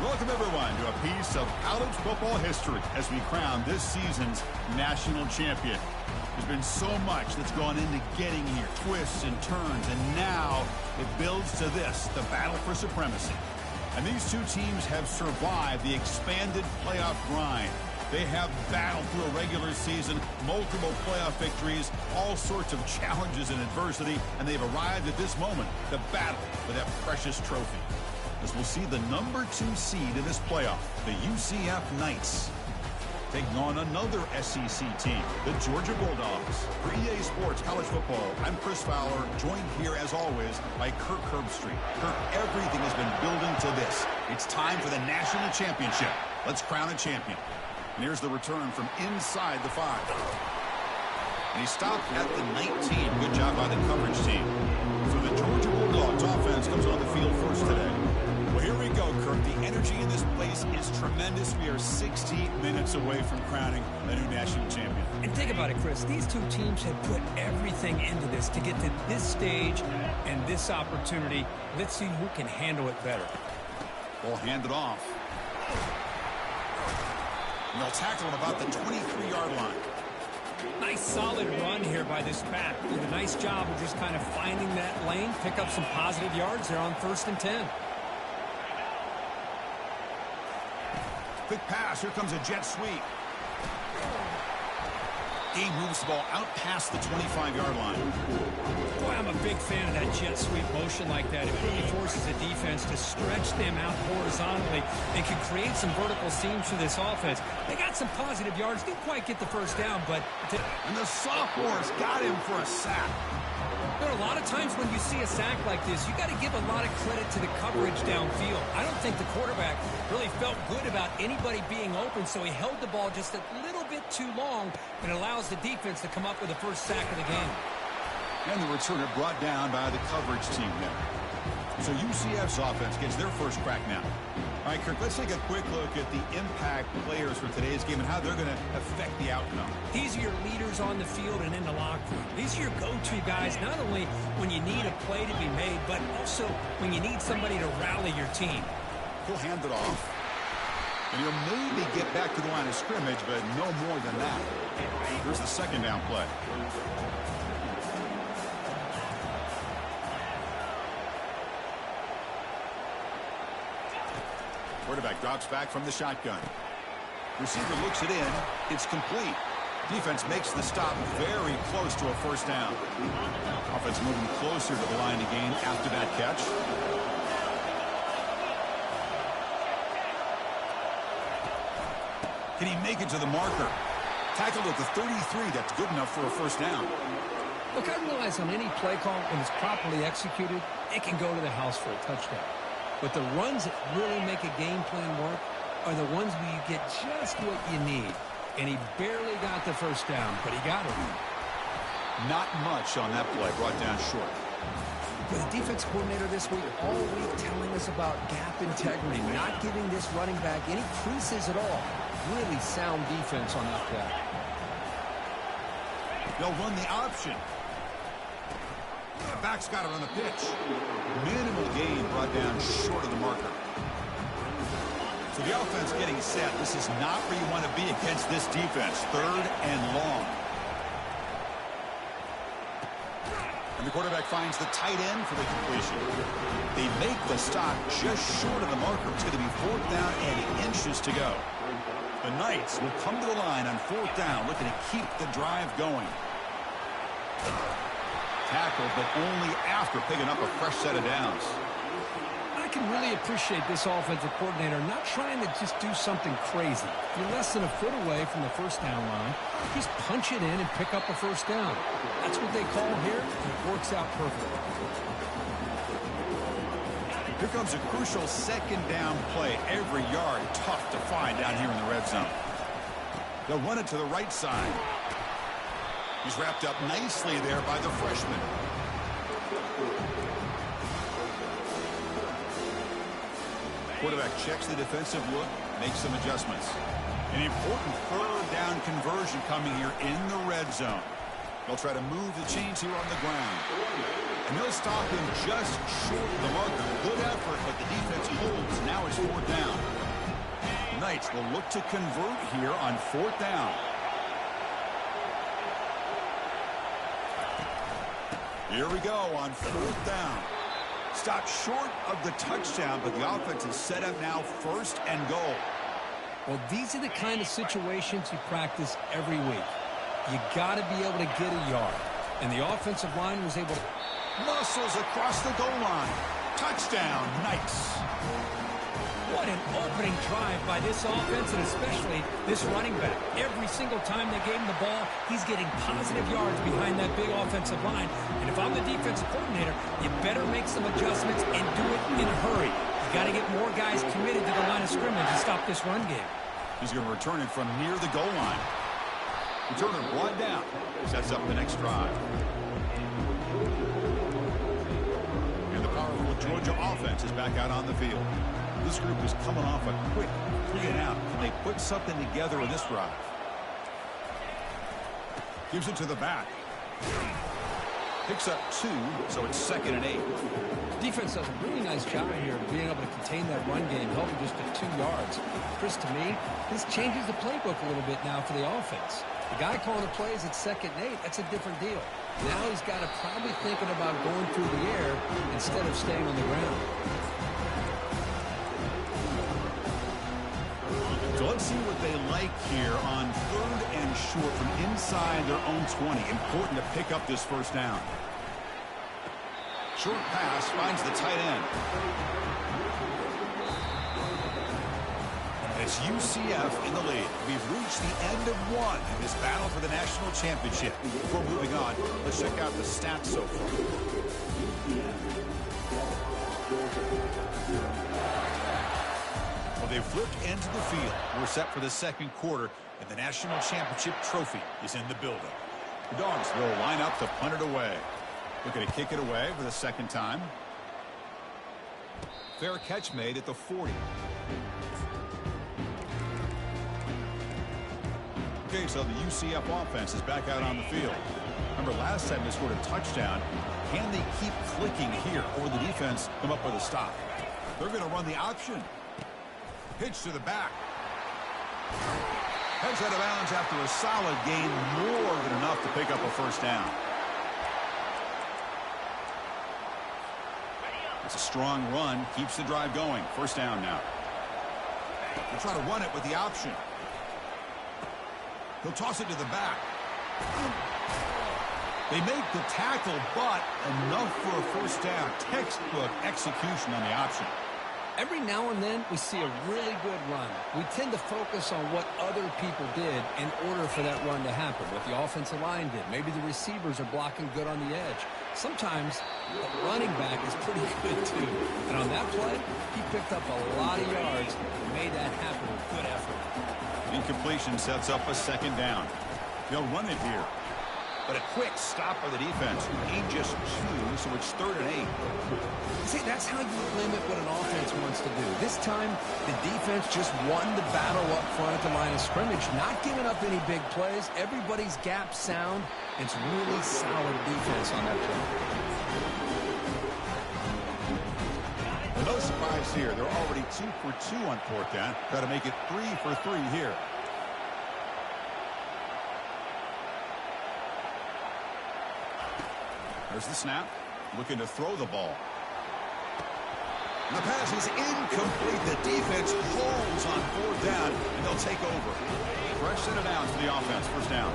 Welcome, everyone, to a piece of college football history as we crown this season's national champion. There's been so much that's gone into getting here, twists and turns, and now it builds to this, the battle for supremacy. And these two teams have survived the expanded playoff grind. They have battled through a regular season, multiple playoff victories, all sorts of challenges and adversity, and they've arrived at this moment, the battle for that precious trophy. As we'll see the number 2 seed in this playoff, the UCF Knights, taking on another SEC team, the Georgia Bulldogs. For EA Sports College Football, I'm Chris Fowler, joined here as always by Kirk Herbstreit. Kirk, everything has been building to this. It's time for the national championship. Let's crown a champion. And here's the return from inside the 5. And he stopped at the 19. Good job by the coverage team. So the Georgia Bulldogs offense comes on the field first today. Well, here we go, Kirk. The energy in this place is tremendous. We are 60 minutes away from crowning the new national champion. And think about it, Chris. These two teams have put everything into this to get to this stage and this opportunity. Let's see who can handle it better. Ball handed off. And they'll tackle him about the 23-yard line. Nice solid run here by this back. Did a nice job of just kind of finding that lane, pick up some positive yards there on 1st and 10. Quick pass. Here comes a jet sweep. He moves the ball out past the 25-yard line. Boy, I'm a big fan of that jet sweep motion like that. It really forces the defense to stretch them out horizontally and can create some vertical seams for this offense. They got some positive yards. Didn't quite get the first down, but... And the sophomores got him for a sack. There are a lot of times when you see a sack like this, you got to give a lot of credit to the coverage downfield. I don't think the quarterback really felt good about anybody being open, so he held the ball just a little bit too long and allows the defense to come up with the first sack of the game. And the returner brought down by the coverage team there. So UCF's offense gets their first crack now. All right, Kirk, let's take a quick look at the impact players for today's game and how they're going to affect the outcome. These are your leaders on the field and in the locker room. These are your go-to guys, not only when you need a play to be made, but also when you need somebody to rally your team. He'll hand it off. And he'll maybe get back to the line of scrimmage, but no more than that. Here's the second down play. Quarterback drops back from the shotgun. Receiver looks it in. It's complete. Defense makes the stop very close to a first down. Offense moving closer to the line of gain after that catch. Can he make it to the marker? Tackled at the 33. That's good enough for a first down. Look, I realize on any play call, when it's properly executed, it can go to the house for a touchdown. But the runs that really make a game plan work are the ones where you get just what you need. And he barely got the first down, but he got it. Not much on that play, brought down short. With the defense coordinator this week, all week telling us about gap integrity, not giving this running back any creases at all. Really sound defense on that play. They'll run the option. The back's got it on the pitch. Minimal gain brought down short of the marker. So the offense getting set. This is not where you want to be against this defense. 3rd and long. And the quarterback finds the tight end for the completion. They make the stop just short of the marker. It's going to be 4th down and inches to go. The Knights will come to the line on 4th down, looking to keep the drive going. Tackled, but only after picking up a fresh set of downs. I can really appreciate this offensive coordinator not trying to just do something crazy. If you're less than a foot away from the first down line, just punch it in and pick up a first down. That's what they call here, and it works out perfectly. Here comes a crucial 2nd down play. Every yard tough to find down here in the red zone. They'll run it to the right side. He's wrapped up nicely there by the freshman. Quarterback checks the defensive look, makes some adjustments. An important 3rd down conversion coming here in the red zone. They'll try to move the chains here on the ground. And they'll stop him just short of the marker. Good effort, but the defense holds. Now it's 4th down. Knights will look to convert here on 4th down. Here we go on 4th down. Stopped short of the touchdown, but the offense is set up now 1st and goal. Well, these are the kind of situations you practice every week. You got to be able to get a yard. And the offensive line was able to muscles across the goal line. Touchdown, Knights. What an opening drive by this offense, and especially this running back. Every single time they gave him the ball, he's getting positive yards behind that big offensive line. And if I'm the defensive coordinator, you better make some adjustments and do it in a hurry. You got to get more guys committed to the line of scrimmage to stop this run game. He's going to return it from near the goal line. Returner brought down. Sets up the next drive. And the powerful Georgia offense is back out on the field. This group is coming off a quick 3-and-out. Can they put something together in this drive? Gives it to the back. Picks up 2, so it's 2nd and 8. Defense does a really nice job here of being able to contain that run game, held just to 2 yards. Chris, to me, this changes the playbook a little bit now for the offense. The guy calling the plays at 2nd and 8, that's a different deal. Now he's got to probably thinking about going through the air instead of staying on the ground. So let's see what they like here on 3rd and short from inside their own 20. Important to pick up this 1st down. Short pass finds the tight end. And it's UCF in the lead. We've reached the end of one in this battle for the national championship. Before moving on, let's check out the stats so far. Well, they've flipped into the field. We're set for the 2nd quarter, and the national championship trophy is in the building. The Dogs will line up to punt it away. Looking to kick it away for the 2nd time. Fair catch made at the 40. Okay, so the UCF offense is back out on the field. Remember, last time they scored a touchdown. Can they keep clicking here, or the defense come up with a stop? They're going to run the option. Pitch to the back. Heads out of bounds after a solid gain, more than enough to pick up a 1st down. It's a strong run, keeps the drive going. 1st down now. They'll try to run it with the option. He'll toss it to the back. They make the tackle, but enough for a 1st down. Textbook execution on the option. Every now and then, we see a really good run. We tend to focus on what other people did in order for that run to happen, what the offensive line did. Maybe the receivers are blocking good on the edge. Sometimes, the running back is pretty good, too. And on that play, he picked up a lot of yards and made that happen with good effort. Incompletion sets up a 2nd down. They'll run it here. But a quick stop by the defense. Gain just 2, so it's 3rd and 8. See, that's how you limit what an offense wants to do. This time, the defense just won the battle up front at the line of scrimmage, not giving up any big plays. Everybody's gap sound. It's really solid defense on that play. Well, no surprise here. They're already 2 for 2 on 4th down. Got to make it 3 for 3 here. There's the snap. Looking to throw the ball. And the pass is incomplete. The defense holds on 4th down, and they'll take over. Fresh set of downs for the offense. 1st down.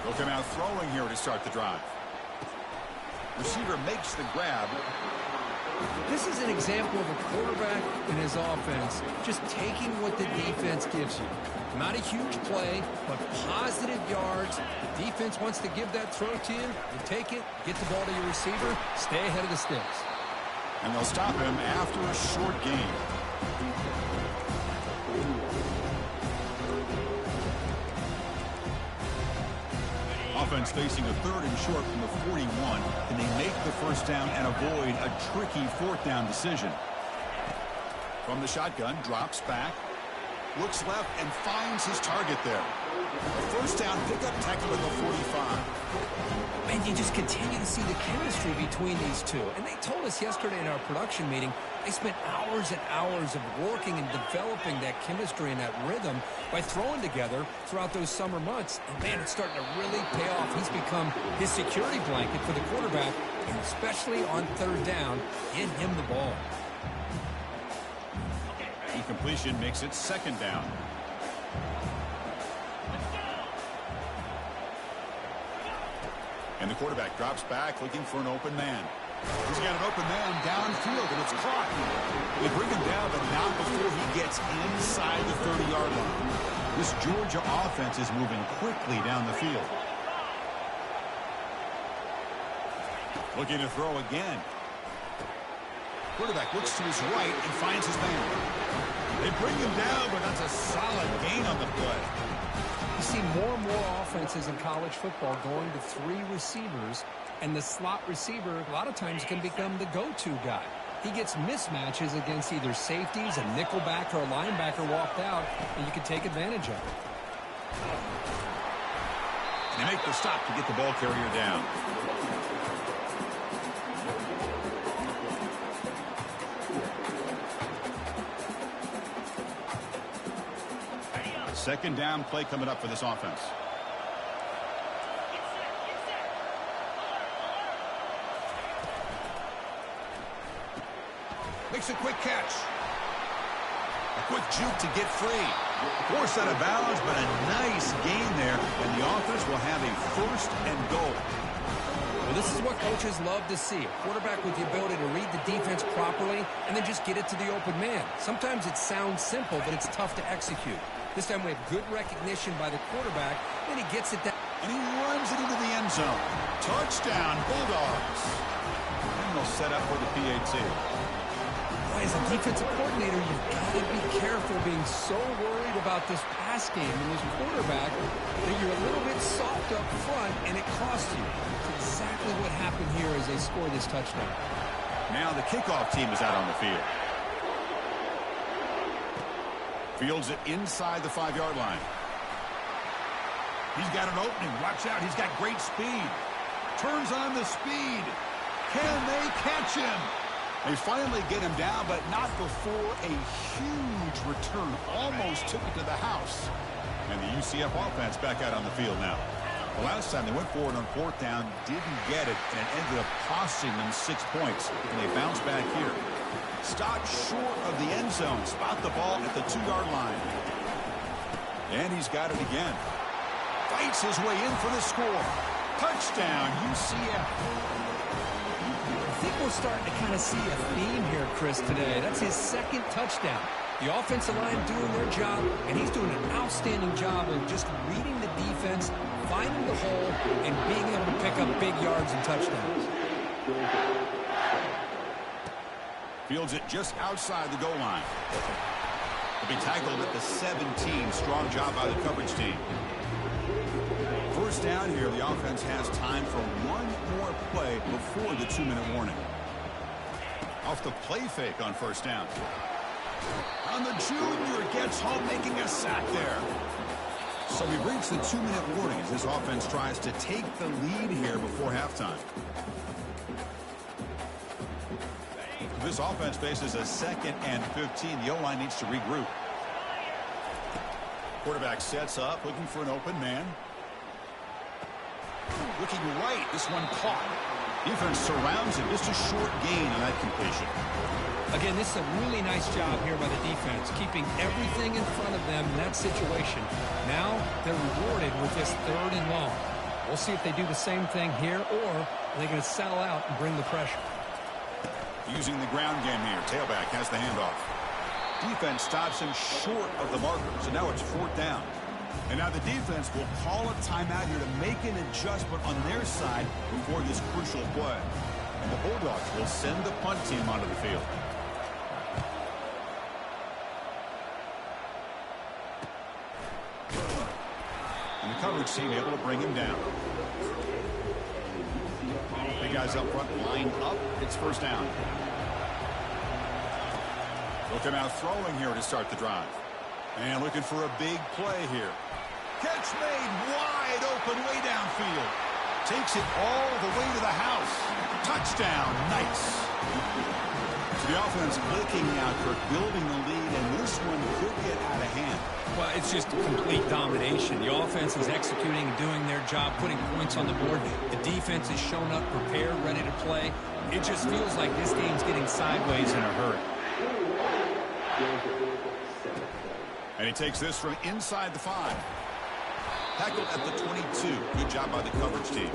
They'll come out throwing here to start the drive. Receiver makes the grab. This is an example of a quarterback in his offense just taking what the defense gives you. Not a huge play, but positive yards. The defense wants to give that throw to you. You take it, get the ball to your receiver, stay ahead of the sticks. And they'll stop him after a short gain. Offense facing a 3rd and short from the 41. Can they make the 1st down and avoid a tricky 4th down decision? From the shotgun, drops back. Looks left and finds his target there. A first down pickup tackle at the 45. Man, you just continue to see the chemistry between these two. And they told us yesterday in our production meeting, they spent hours and hours of working and developing that chemistry and that rhythm by throwing together throughout those summer months. And, man, it's starting to really pay off. He's become his security blanket for the quarterback, and especially on third down, get him the ball. Incompletion makes it second down. And the quarterback drops back looking for an open man. He's got an open man downfield, and it's caught. They bring him down, but not before he gets inside the 30-yard line. This Georgia offense is moving quickly down the field. Looking to throw again. Quarterback looks to his right and finds his man. They bring him down, but that's a solid gain on the play. You see more and more offenses in college football going to three receivers, and the slot receiver a lot of times can become the go-to guy. He gets mismatches against either safeties, a nickelback, or a linebacker walked out, and you can take advantage of it. They make the stop to get the ball carrier down. Second down play coming up for this offense. Makes a quick catch. A quick juke to get free. Forced out of bounds, but a nice gain there, and the offense will have a first and goal. Well, this is what coaches love to see. A quarterback with the ability to read the defense properly and then just get it to the open man. Sometimes it sounds simple, but it's tough to execute. This time we have good recognition by the quarterback, and he gets it down. And he runs it into the end zone. Touchdown, Bulldogs. And they'll set up for the PAT. Boy, as a defensive coordinator, you've got to be careful being so worried about this pass game and this quarterback that you're a little bit soft up front, and it costs you. It's exactly what happened here as they score this touchdown. Now the kickoff team is out on the field. Fields it inside the 5-yard line. He's got an opening. Watch out. He's got great speed. Turns on the speed. Can they catch him? They finally get him down, but not before a huge return. Almost took it to the house. And the UCF offense back out on the field now. The last time they went forward on fourth down, didn't get it, and it ended up costing them 6 points. And they bounce back here. Stopped short of the end zone. Spot the ball at the 2-yard line. And he's got it again. Fights his way in for the score. Touchdown, UCF. I think we're starting to kind of see a theme here, Chris, today. That's his second touchdown. The offensive line doing their job, and he's doing an outstanding job of just reading the defense, finding the hole, and being able to pick up big yards and touchdowns. Fields it just outside the goal line. He'll be tackled at the 17. Strong job by the coverage team. First down here, the offense has time for one more play before the 2-minute warning. Off the play fake on first down. On the junior, gets home making a sack there. So we reach the 2-minute warning as this offense tries to take the lead here before halftime. This offense faces a 2nd and 15. The O-line needs to regroup. Quarterback sets up, looking for an open man. Looking right, this one caught. Defense surrounds him. Just a short gain on that completion. Again, this is a really nice job here by the defense, keeping everything in front of them in that situation. Now they're rewarded with this 3rd and long. We'll see if they do the same thing here, or are they going to settle out and bring the pressure. Using the ground game here. Tailback has the handoff. Defense stops him short of the marker, so now it's 4th down. And now the defense will call a timeout here to make an adjustment on their side before this crucial play. And the Bulldogs will send the punt team onto the field. And the coverage team able to bring him down. Big guys up front line up. It's first down. They'll come out throwing here to start the drive. And looking for a big play here. Catch made wide open way downfield. Takes it all the way to the house. Touchdown. Nice. So the offense blinking now, Kirk, building the lead, and this one could get out of hand. Well, it's just complete domination. The offense is executing and doing their job, putting points on the board. The defense has shown up, prepared, ready to play. It just feels like this game's getting sideways in a hurry. And he takes this from inside the 5. Tackled at the 22. Good job by the coverage team.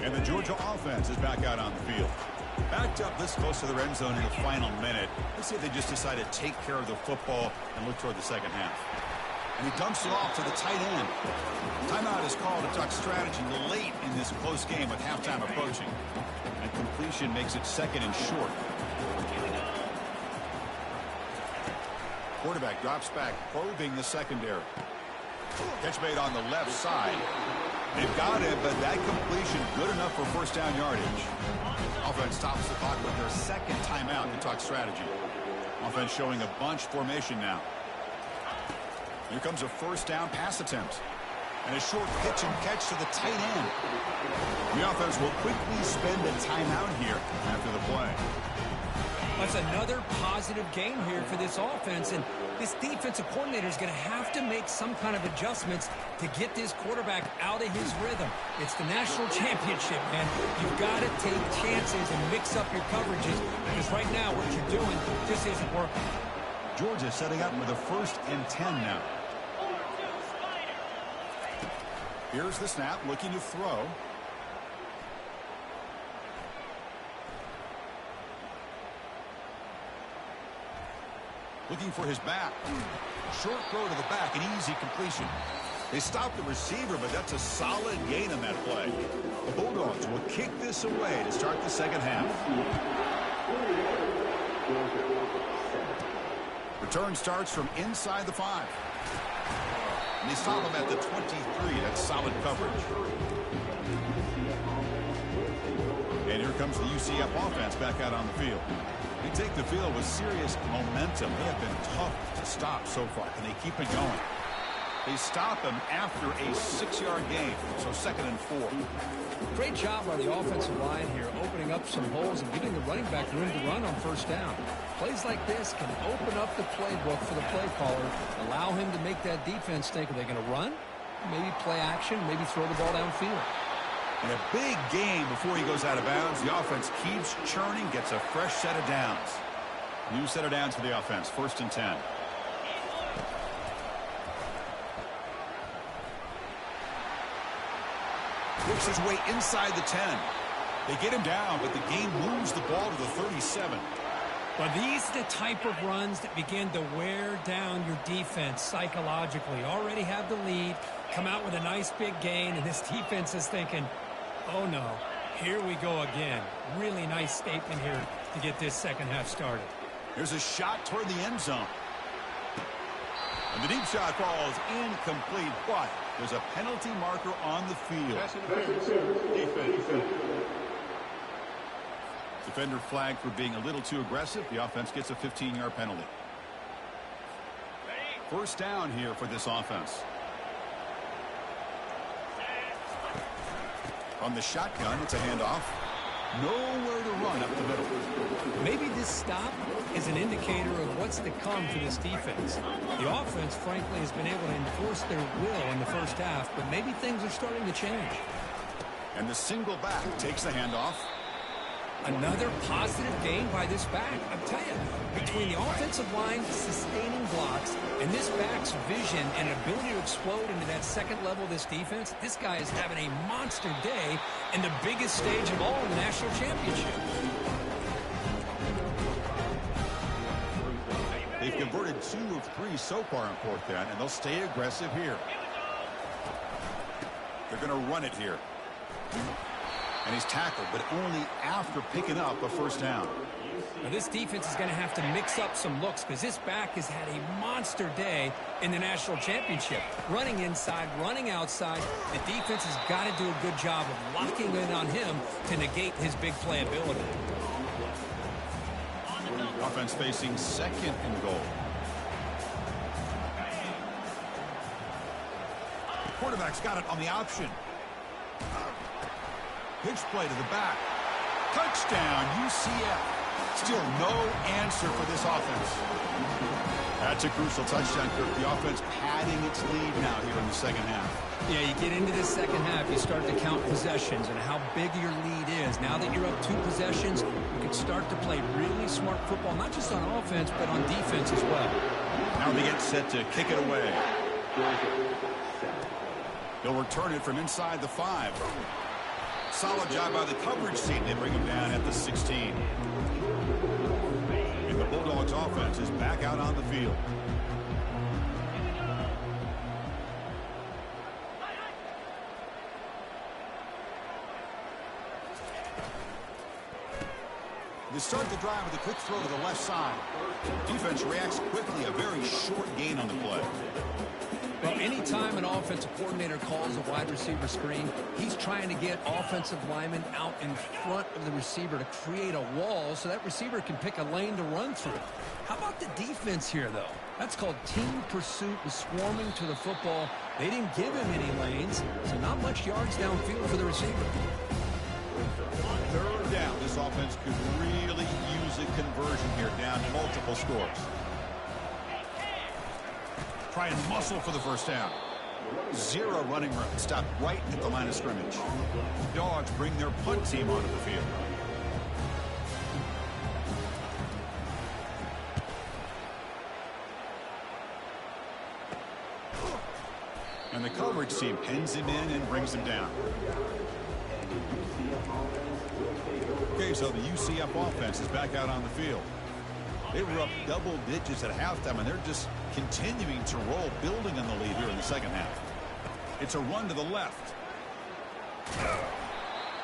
And the Georgia offense is back out on the field. Backed up this close to the end zone in the final minute. Let's see if they just decide to take care of the football and look toward the second half. And he dumps it off to the tight end. Timeout is called to Duck strategy late in this close game with halftime approaching. And completion makes it 2nd and short. Quarterback drops back, probing the secondary. Catch made on the left side. They've got it, but that completion good enough for first down yardage. Offense stops the clock with their 2nd timeout in Duck strategy. Offense showing a bunch formation now. Here comes a first down pass attempt. And a short pitch and catch to the tight end. The offense will quickly spend a timeout here after the play. That's another positive game here for this offense, and this defensive coordinator is going to have to make some kind of adjustments to get this quarterback out of his rhythm. It's the national championship, man. You've got to take chances and mix up your coverages, because right now what you're doing just isn't working. Georgia setting up with a 1st and 10 now. Here's the snap, looking to throw. Looking for his back. Short throw to the back, an easy completion. They stop the receiver, but that's a solid gain on that play. The Bulldogs will kick this away to start the second half. Return starts from inside the 5. And they stop him at the 23. That's solid coverage. And here comes the UCF offense back out on the field. They take the field with serious momentum. They have been tough to stop so far. Can they keep it going? They stop him after a 6-yard gain, so 2nd and 4. Great job by the offensive line here, opening up some holes and giving the running back room to run on first down. Plays like this can open up the playbook for the play caller, allow him to make that defense think, are they going to run? Maybe play action, maybe throw the ball downfield. And a big game before he goes out of bounds. The offense keeps churning, gets a fresh set of downs. New set of downs for the offense, 1st and 10. Works his way inside the 10. They get him down, but the game moves the ball to the 37. But these are the type of runs that begin to wear down your defense psychologically. Already have the lead, come out with a nice big gain, and this defense is thinking, oh no, here we go again. Really nice statement here to get this second half started. Here's a shot toward the end zone. And the deep shot falls incomplete, but there's a penalty marker on the field. Defender flagged for being a little too aggressive. The offense gets a 15-yard penalty. First down here for this offense. On the shotgun, it's a handoff. Nowhere to run up the middle. Maybe this stop is an indicator of what's to come for this defense. The offense, frankly, has been able to enforce their will in the first half, but maybe things are starting to change. And the single back takes the handoff. Another positive gain by this back. I'll tell you, between the offensive line sustaining blocks and this back's vision and ability to explode into that second level of this defense, this guy is having a monster day in the biggest stage of all in the national championship. They've converted 2 of 3 so far on 4th down, and they'll stay aggressive here. They're going to run it here. And he's tackled, but only after picking up a first down. Now this defense is going to have to mix up some looks because this back has had a monster day in the national championship. Running inside, running outside. The defense has got to do a good job of locking in on him to negate his big play ability. offense facing second and goal. Quarterback's got it on the option. Pitch play to the back. Touchdown, UCF. Still no answer for this offense. That's a crucial touchdown, Kirk. The offense padding its lead now here in the second half. Yeah, you get into this second half, you start to count possessions and how big your lead is. Now that you're up 2 possessions, you can start to play really smart football, not just on offense, but on defense as well. Now they get set to kick it away. They'll return it from inside the 5. Solid job by the coverage team. They bring him down at the 16. And the Bulldogs offense is back out on the field. They start the drive with a quick throw to the left side. Defense reacts quickly, a very short gain on the play. Well, anytime an offensive coordinator calls a wide receiver screen, he's trying to get offensive linemen out in front of the receiver to create a wall so that receiver can pick a lane to run through. How about the defense here, though? That's called team pursuit and swarming to the football. They didn't give him any lanes, so not much yards downfield for the receiver. Third down. This offense could really use a conversion here, down multiple scores. Try and muscle for the first down. 0 running room. Stopped right at the line of scrimmage. Dogs bring their punt team onto the field. And the coverage team pins him in and brings him down. Okay, so the UCF offense is back out on the field. They were up double digits at halftime, and they're just continuing to roll, building on the lead here in the second half. It's a run to the left.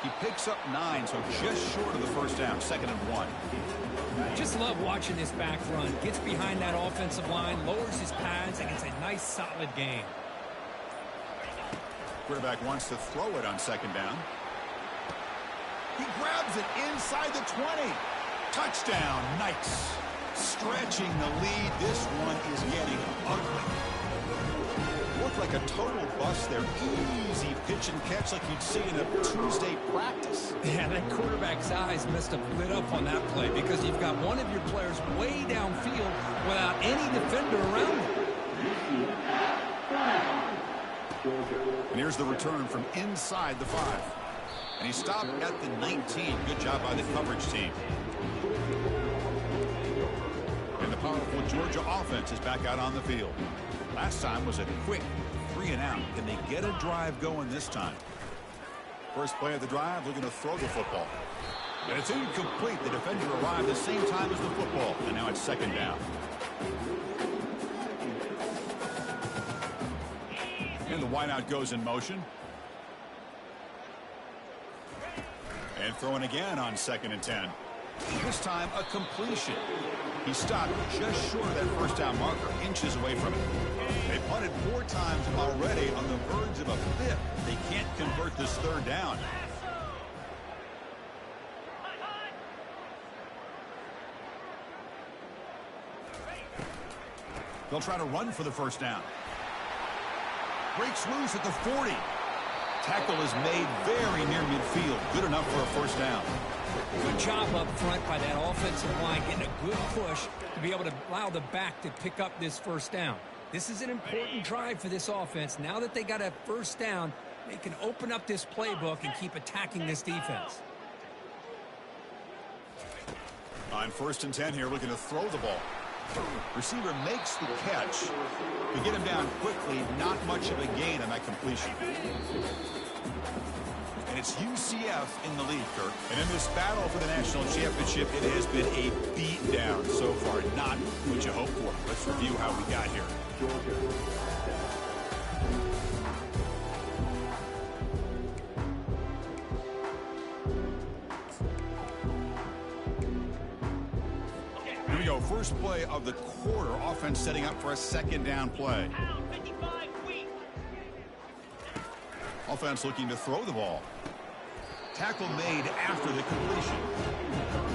He picks up 9, so just short of the first down, 2nd and 1. Just love watching this back run. Gets behind that offensive line, lowers his pads, and it's a nice, solid game. Quarterback wants to throw it on 2nd down. He grabs it inside the 20. Touchdown, Knights. Stretching the lead. This one is getting ugly. Looked like a total bust there. Easy pitch and catch like you'd see in a Tuesday practice. Yeah, that quarterback's eyes must have lit up on that play because you've got one of your players way downfield without any defender around him. And here's the return from inside the 5. And he stopped at the 19. Good job by the coverage team. And the powerful Georgia offense is back out on the field. Last time was a quick 3 and out. Can they get a drive going this time? First play of the drive, looking to throw the football. And it's incomplete. The defender arrived the same time as the football. And now it's 2nd down. And the wideout goes in motion. And throwing again on 2nd and 10. This time a completion. He stopped just short of that first down marker, inches away from it. They punted 4 times already, on the verge of a 5th. They can't convert this 3rd down. They'll try to run for the first down. Breaks loose at the 40. Tackle is made very near midfield. Good enough for a first down. Good job up front by that offensive line, getting a good push to be able to allow the back to pick up this first down. This is an important drive for this offense. Now that they got a first down, they can open up this playbook and keep attacking this defense. On 1st and 10 here, looking to throw the ball. Receiver makes the catch. To get him down quickly, not much of a gain on that completion. And it's UCF in the lead, Kirk. And in this battle for the national championship, it has been a beatdown so far. Not what you hoped for. Let's review how we got here. Here we go. First play of the quarter. Offense setting up for a 2nd down play. Offense looking to throw the ball. Tackle made after the completion.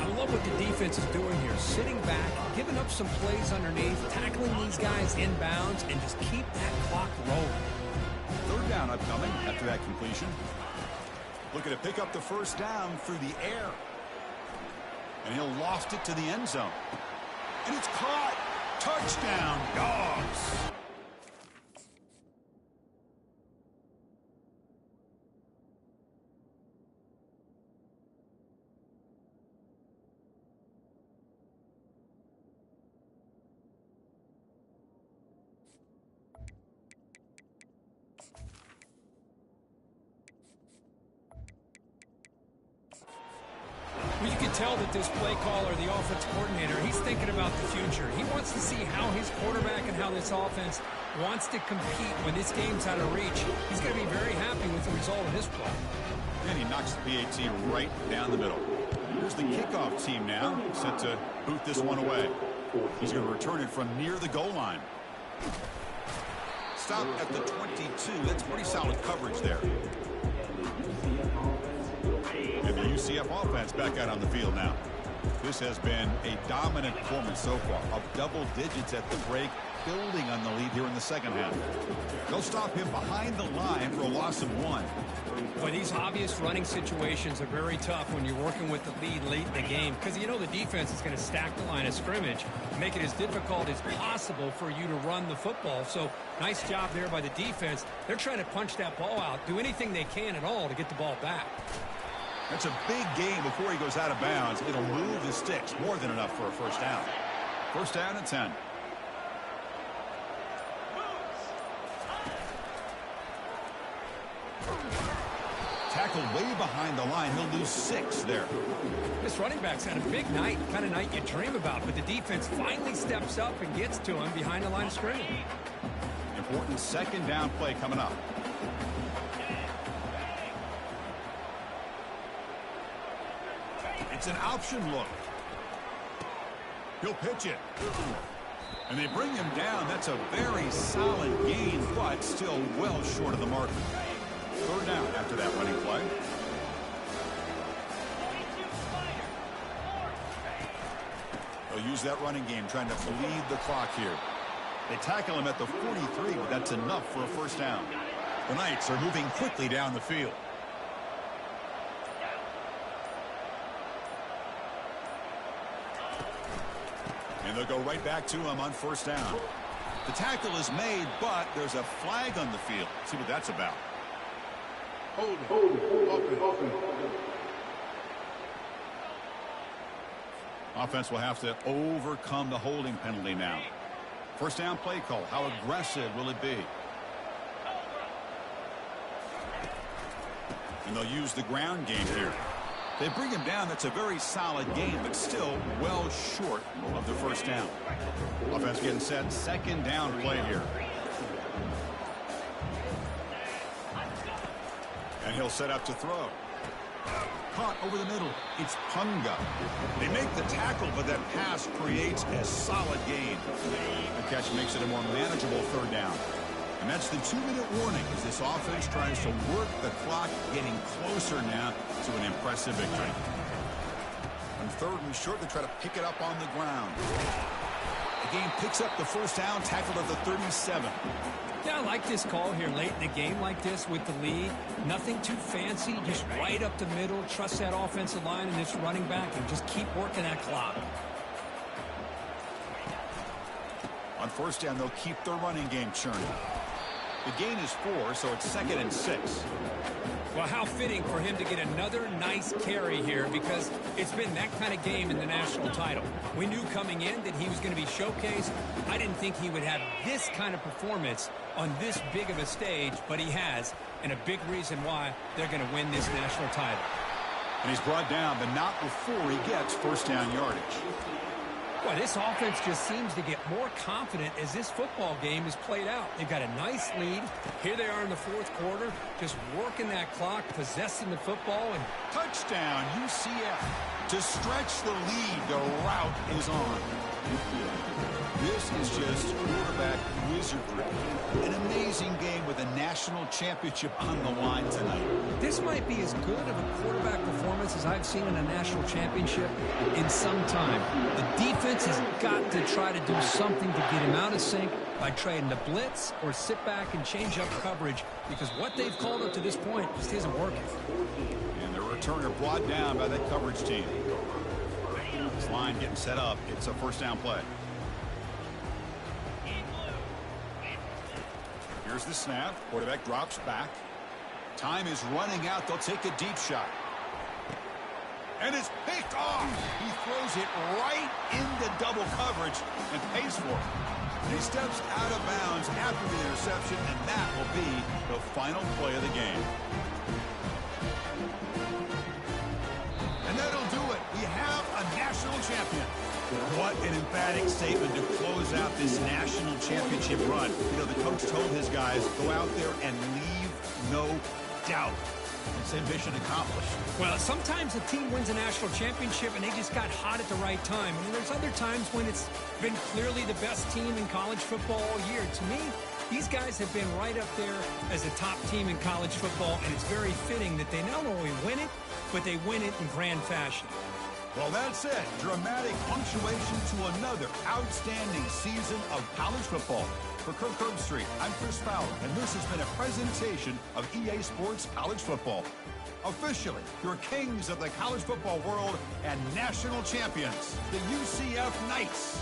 I love what the defense is doing here. Sitting back, giving up some plays underneath, tackling these guys inbounds, and just keep that clock rolling. Third down upcoming after that completion. Looking to pick up the first down through the air. And he'll loft it to the end zone. And it's caught. Touchdown, Dogs. Well, you can tell that this play caller, the offense coordinator, he's thinking about the future. He wants to see how his quarterback and how this offense wants to compete when this game's out of reach. He's going to be very happy with the result of this play. And he knocks the PAT right down the middle. Here's the kickoff team now, set to boot this one away. He's going to return it from near the goal line. Stop at the 22. That's pretty solid coverage there. And the UCF offense back out on the field now. This has been a dominant performance so far. Up double digits at the break, building on the lead here in the second half. They'll stop him behind the line for a loss of 1. But these obvious running situations are very tough when you're working with the lead late in the game, because you know the defense is going to stack the line of scrimmage, make it as difficult as possible for you to run the football. So nice job there by the defense. They're trying to punch that ball out, do anything they can at all to get the ball back. That's a big gain before he goes out of bounds. It'll move the sticks, more than enough for a first down. First down and 10. Tackled way behind the line. He'll lose 6 there. This running back's had a big night, kind of night you dream about, but the defense finally steps up and gets to him behind the line of scrimmage. Important second down play coming up. It's an option look. He'll pitch it. And they bring him down. That's a very solid gain, but still well short of the mark. Third down after that running play. They'll use that running game trying to bleed the clock here. They tackle him at the 43, but that's enough for a first down. The Knights are moving quickly down the field. And they'll go right back to him on first down. The tackle is made, but there's a flag on the field. Let's see what that's about. Open. Offense will have to overcome the holding penalty now. First down play call. How aggressive will it be? And they'll use the ground game here. They bring him down. That's a very solid game, but still well short of the first down. Offense getting set. Second down play here. And he'll set up to throw. Caught over the middle. It's Punga. They make the tackle, but that pass creates a solid gain. The catch makes it a more manageable third down. And that's the 2-minute warning as this offense tries to work the clock, getting closer now to an impressive victory. On third and short, they try to pick it up on the ground. The game picks up the first down, tackled at the 37. Yeah, I like this call here late in the game like this with the lead. Nothing too fancy, just right up the middle. Trust that offensive line and this running back and just keep working that clock. On first down, they'll keep their running game churning. The gain is 4, so it's 2nd and 6. Well, how fitting for him to get another nice carry here, because it's been that kind of game in the national title. We knew coming in that he was going to be showcased. I didn't think he would have this kind of performance on this big of a stage, but he has, and a big reason why they're going to win this national title. And he's brought down, but not before he gets first down yardage. Boy, this offense just seems to get more confident as this football game is played out. They've got a nice lead. Here they are in the fourth quarter, just working that clock, possessing the football, and touchdown, UCF. To stretch the lead, the route is on. This This is just quarterback wizardry. An amazing game with a national championship on the line tonight. This might be as good of a quarterback performance as I've seen in a national championship in some time. The defense has got to try to do something to get him out of sync by trying to blitz or sit back and change up coverage, because what they've called up to this point just isn't working. And the returner brought down by that coverage team. This line getting set up. It's a first down play. Here's the snap. Quarterback drops back. Time is running out. They'll take a deep shot. And it's picked off. He throws it right into double coverage and pays for it. He steps out of bounds after the interception, and that will be the final play of the game. And that'll do it. We have a national champion. What an emphatic statement to close out this national championship run. You know, the coach told his guys, go out there and leave no doubt. It's a mission accomplished. Well, sometimes a team wins a national championship and they just got hot at the right time. And there's other times when it's been clearly the best team in college football all year. To me, these guys have been right up there as a top team in college football, and it's very fitting that they not only win it, but they win it in grand fashion. Well, that's it. Dramatic punctuation to another outstanding season of college football. For Kirk Herbstreit, I'm Chris Fowler, and this has been a presentation of EA Sports College Football. Officially, your kings of the college football world and national champions, the UCF Knights.